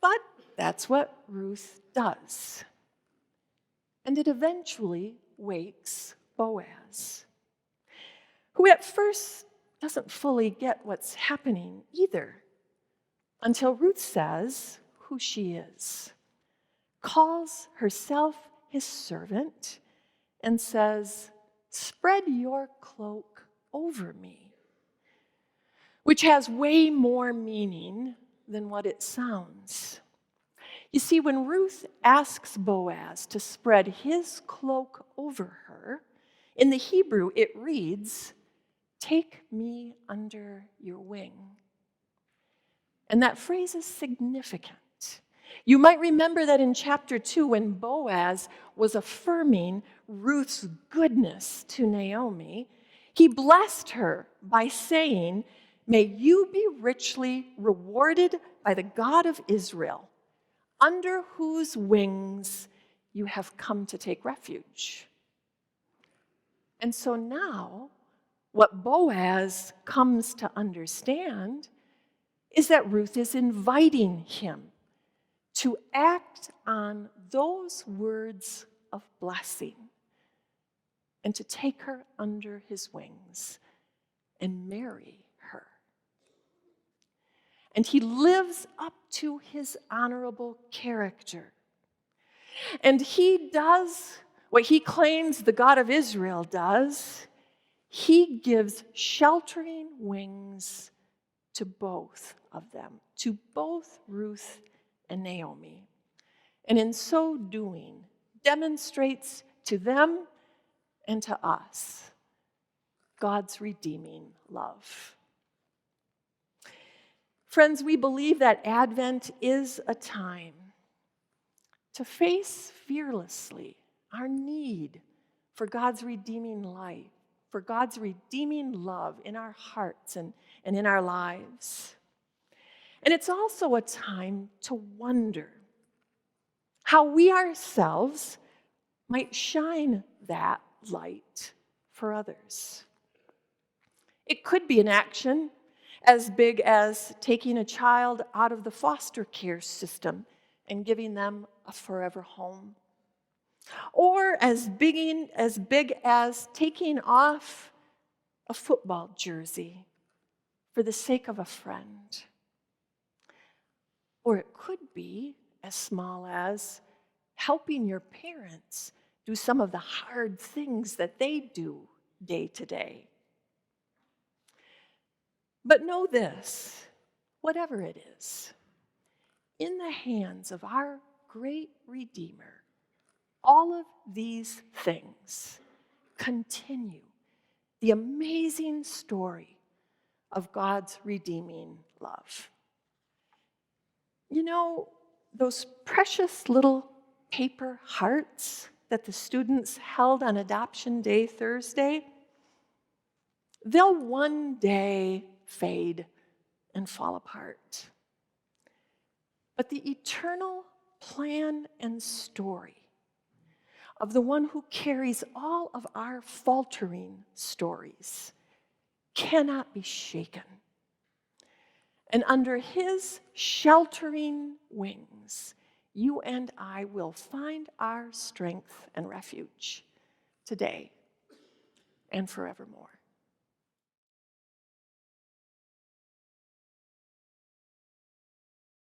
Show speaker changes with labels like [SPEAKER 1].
[SPEAKER 1] But that's what Ruth does. And it eventually wakes Boaz, who at first doesn't fully get what's happening either, until Ruth says who she is, calls herself his servant, and says, "Spread your cloak over me," which has way more meaning than what it sounds. You see, when Ruth asks Boaz to spread his cloak over her, in the Hebrew it reads, "Take me under your wing." And that phrase is significant. You might remember that in chapter 2, when Boaz was affirming Ruth's goodness to Naomi, he blessed her by saying, "May you be richly rewarded by the God of Israel, under whose wings you have come to take refuge." And so now, what Boaz comes to understand is that Ruth is inviting him to act on those words of blessing and to take her under his wings and marry her. And he lives up to his honorable character. And he does what he claims the God of Israel does. He gives sheltering wings to both of them, to both Ruth and Naomi. And in so doing, demonstrates to them and to us God's redeeming love. Friends, we believe that Advent is a time to face fearlessly our need for God's redeeming life, for God's redeeming love in our hearts and in our lives. And it's also a time to wonder how we ourselves might shine that light for others. It could be an action as big as taking a child out of the foster care system and giving them a forever home. Or as big as taking off a football jersey for the sake of a friend. Or it could be as small as helping your parents do some of the hard things that they do day to day. But know this, whatever it is, in the hands of our great Redeemer, all of these things continue the amazing story of God's redeeming love. You know, those precious little paper hearts that the students held on Adoption Day Thursday, they'll one day fade and fall apart. But the eternal plan and story of the one who carries all of our faltering stories cannot be shaken. And under his sheltering wings, you and I will find our strength and refuge today and forevermore.